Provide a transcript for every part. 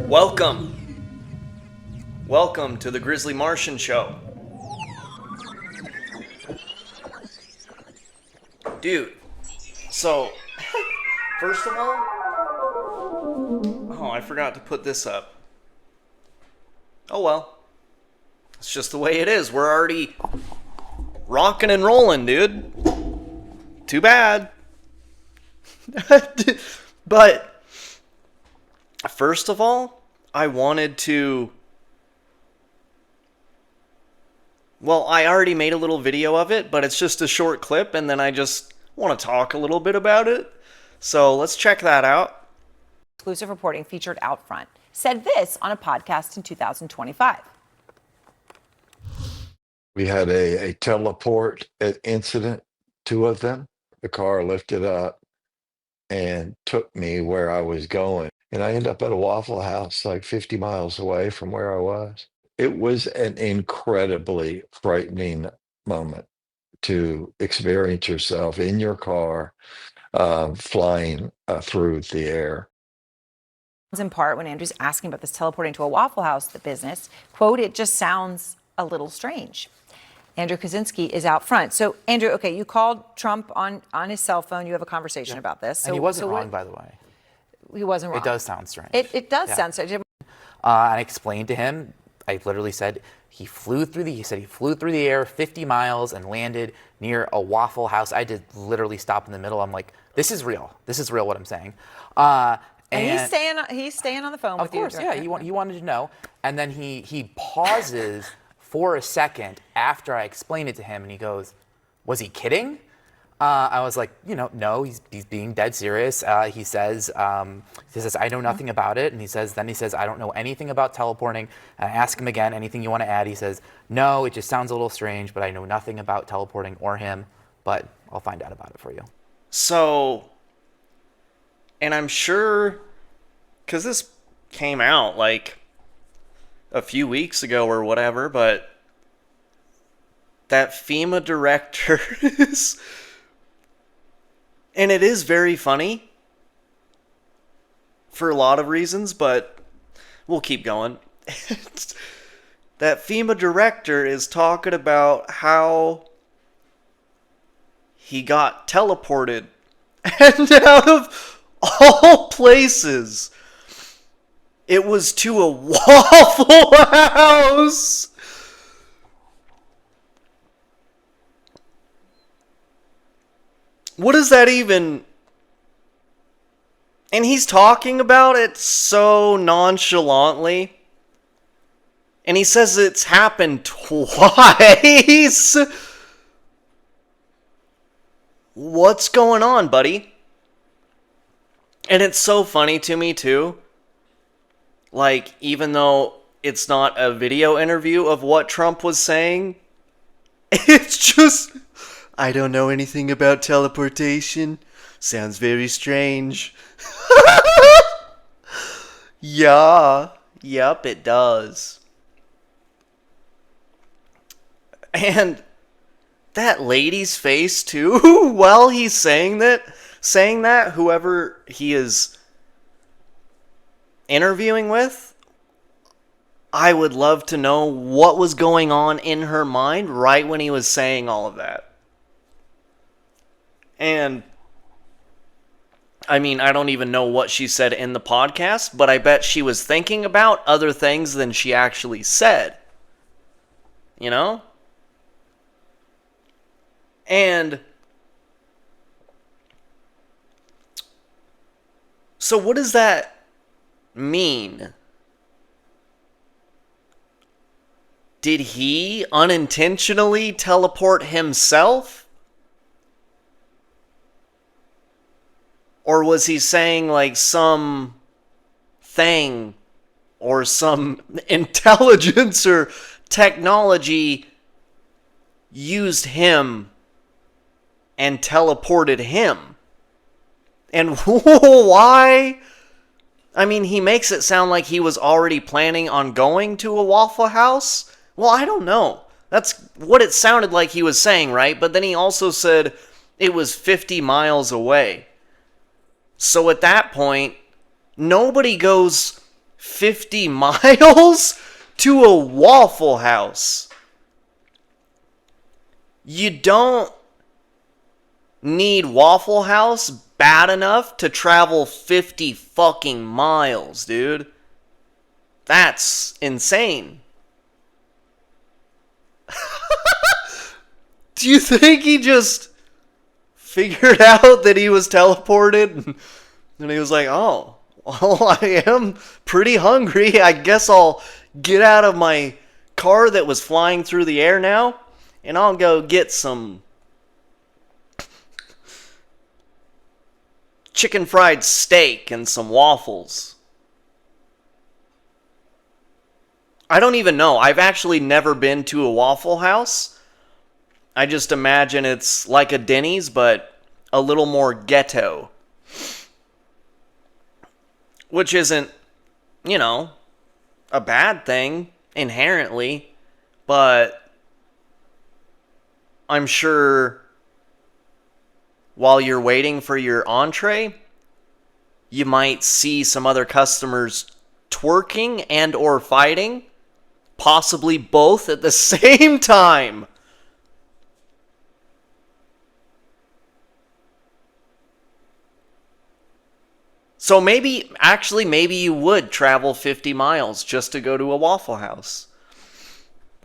Welcome to the Grizzly Martian Show. Dude, so, first of all, oh, I forgot to put this up. Oh well. It's just the way it is. We're already rocking and rolling, dude. Too bad. But, first of all, I wanted to... Well, I already made a little video of it, but it's just a short clip, and then I just want to talk a little bit about it. So let's check that out. Exclusive reporting featured Outfront said this on a podcast in 2025. We had a teleport incident, two of them. The car lifted up and took me where I was going. And I ended up at a Waffle House like 50 miles away from where I was. It was an incredibly frightening moment to experience yourself in your car flying through the air. In part, when Andrew's asking about this teleporting to a Waffle House, the business, quote, "It just sounds a little strange." Andrew Kaczynski is out front. So, Andrew, okay, you called Trump on his cell phone. You have a conversation about this. And he wasn't wrong, by the way. He wasn't wrong. It does sound strange. It does sound strange. I explained to him, I literally said, he flew through the air 50 miles and landed near a Waffle House. I did literally stop in the middle. I'm like, this is real. This is real what I'm saying. And he's staying on the phone with you. Of course, yeah. He wanted to know. And then he pauses for a second after I explained it to him, and he goes, was he kidding? I was like, no, he's being dead serious. He says, I know nothing about it. And he says, I don't know anything about teleporting. And I ask him again, anything you want to add? He says, no, it just sounds a little strange, but I know nothing about teleporting or him, but I'll find out about it for you. So, and I'm sure, because this came out like a few weeks ago or whatever, but that FEMA director is... And it is very funny for a lot of reasons, but we'll keep going. That FEMA director is talking about how he got teleported. And out of all places, it was to a Waffle House. What does that even... And he's talking about it so nonchalantly. And he says it's happened twice. What's going on, buddy? And it's so funny to me, too. Like, even though it's not a video interview of what Trump was saying, it's just... I don't know anything about teleportation. Sounds very strange. Yeah. Yep, it does. And that lady's face, too, while he's saying that, whoever he is interviewing with, I would love to know what was going on in her mind right when he was saying all of that. And, I mean, I don't even know what she said in the podcast, but I bet she was thinking about other things than she actually said. You know? And, so what does that mean? Did he unintentionally teleport himself? Or was he saying like some thing or some intelligence or technology used him and teleported him? And why? I mean, he makes it sound like he was already planning on going to a Waffle House. Well, I don't know. That's what it sounded like he was saying, right? But then he also said it was 50 miles away. So at that point, nobody goes 50 miles to a Waffle House. You don't need Waffle House bad enough to travel 50 fucking miles, dude. That's insane. Do you think he just figured out that he was teleported? And he was like, oh, well, I am pretty hungry. I guess I'll get out of my car that was flying through the air now, and I'll go get some chicken fried steak and some waffles. I don't even know. I've actually never been to a Waffle House. I just imagine it's like a Denny's, but a little more ghetto. Which isn't, a bad thing inherently, but I'm sure while you're waiting for your entree, you might see some other customers twerking and or fighting, possibly both at the same time. So maybe you would travel 50 miles just to go to a Waffle House.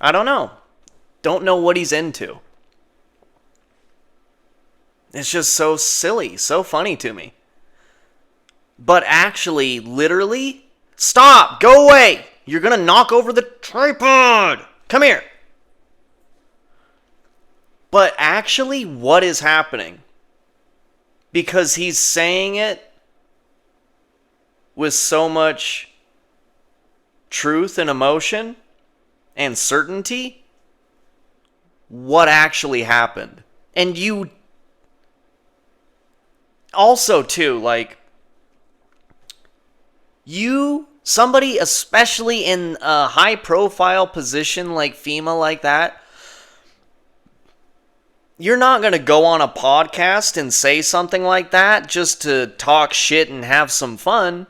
I don't know. Don't know what he's into. It's just so silly, so funny to me. But actually, literally, stop, go away. You're going to knock over the tripod. Come here. But actually, what is happening? Because he's saying it with so much truth and emotion and certainty, what actually happened. And you also too, like, somebody especially in a high profile position like FEMA, like that, you're not going to go on a podcast and say something like that just to talk shit and have some fun.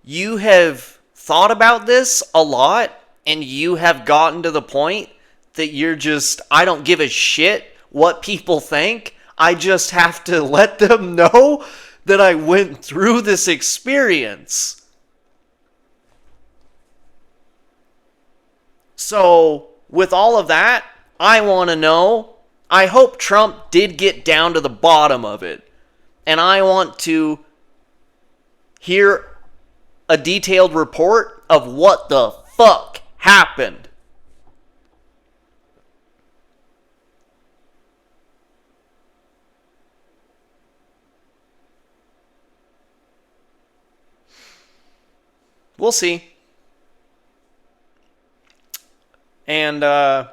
You have thought about this a lot, and you have gotten to the point that you're just, I don't give a shit what people think. I just have to let them know that I went through this experience. So, with all of that, I want to know, I hope Trump did get down to the bottom of it. And I want to hear a detailed report of what the fuck happened. We'll see. And other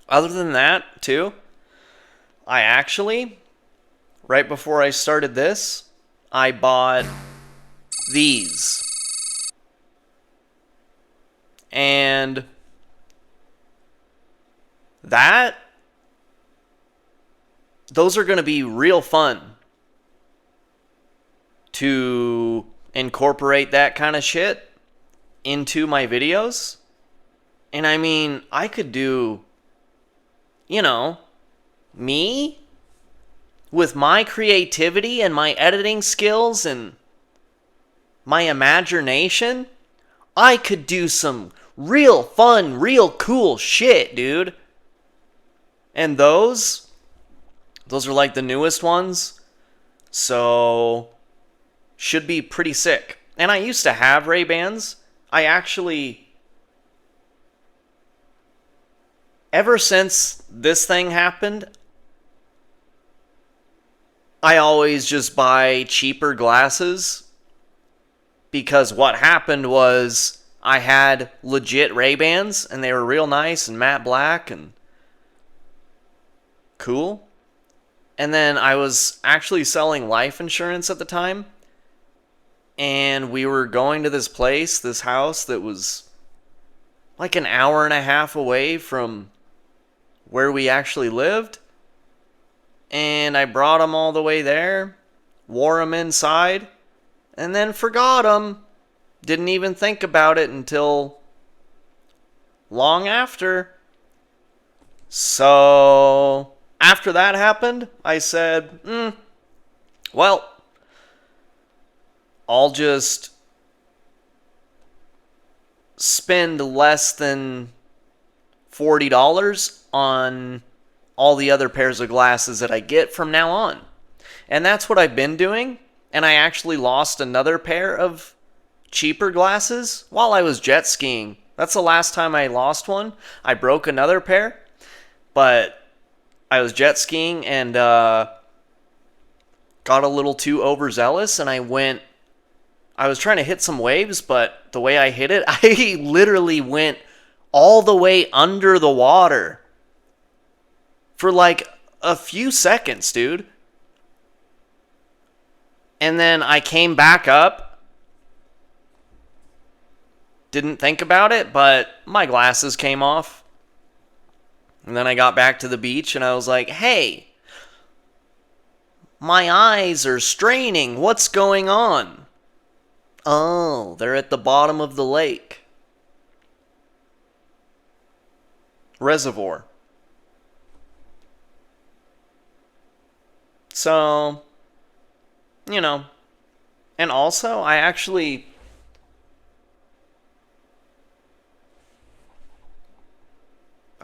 than that, too, I actually, right before I started this, I bought these. And those are going to be real fun to incorporate that kind of shit into my videos. And I mean, I could do, me with my creativity and my editing skills and my imagination, I could do some real fun, real cool shit, dude. And those are like the newest ones. So, should be pretty sick. And I used to have Ray-Bans. I actually, ever since this thing happened, I always just buy cheaper glasses. Because what happened was I had legit Ray-Bans, and they were real nice and matte black and cool. And then I was actually selling life insurance at the time. And we were going to this place, this house that was like an hour and a half away from where we actually lived. And I brought them all the way there, wore them inside, and then forgot them. Didn't even think about it until long after. So, after that happened, I said, well, I'll just spend less than $40 on all the other pairs of glasses that I get from now on. And that's what I've been doing. And I actually lost another pair of cheaper glasses while I was jet skiing. That's the last time I lost one. I broke another pair, but I was jet skiing and got a little too overzealous, and I was trying to hit some waves, but the way I hit it, I literally went all the way under the water for like a few seconds, dude. And then I came back up. Didn't think about it, but my glasses came off. And then I got back to the beach and I was like, hey, my eyes are straining. What's going on? Oh, they're at the bottom of the lake. Reservoir. So, you know, and also I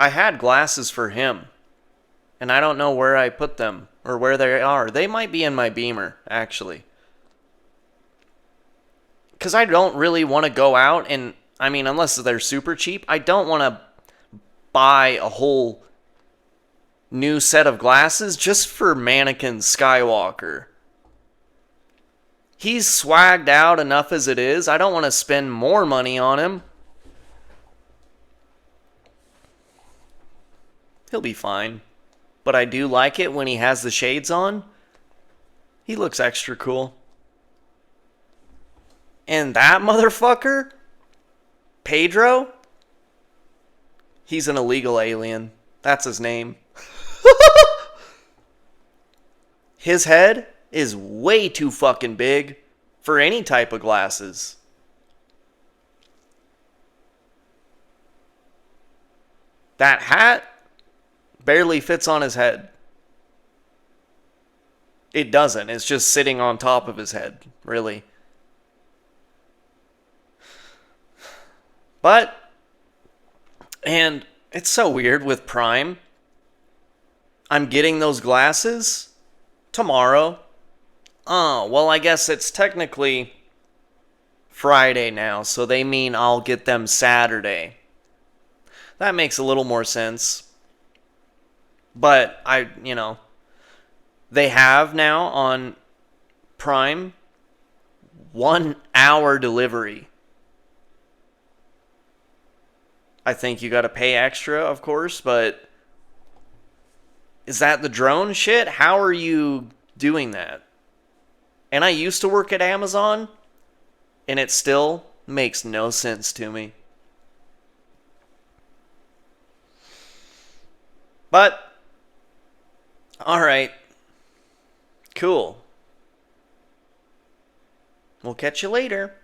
had glasses for him, and I don't know where I put them or where they are. They might be in my Beamer, actually. Because I don't really want to go out and, I mean, unless they're super cheap, I don't want to buy a whole new set of glasses just for Mannequin Skywalker. He's swagged out enough as it is. I don't want to spend more money on him. He'll be fine. But I do like it when he has the shades on. He looks extra cool. And that motherfucker, Pedro, he's an illegal alien. That's his name. His head is way too fucking big for any type of glasses. That hat barely fits on his head. It doesn't. It's just sitting on top of his head, really. But, and it's so weird with Prime. I'm getting those glasses tomorrow. Oh, well, I guess it's technically Friday now, so they mean I'll get them Saturday. That makes a little more sense. But they have now on Prime 1 hour delivery. I think you gotta pay extra, of course, but is that the drone shit? How are you doing that? And I used to work at Amazon, and it still makes no sense to me. But, alright. Cool. We'll catch you later.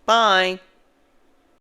Bye.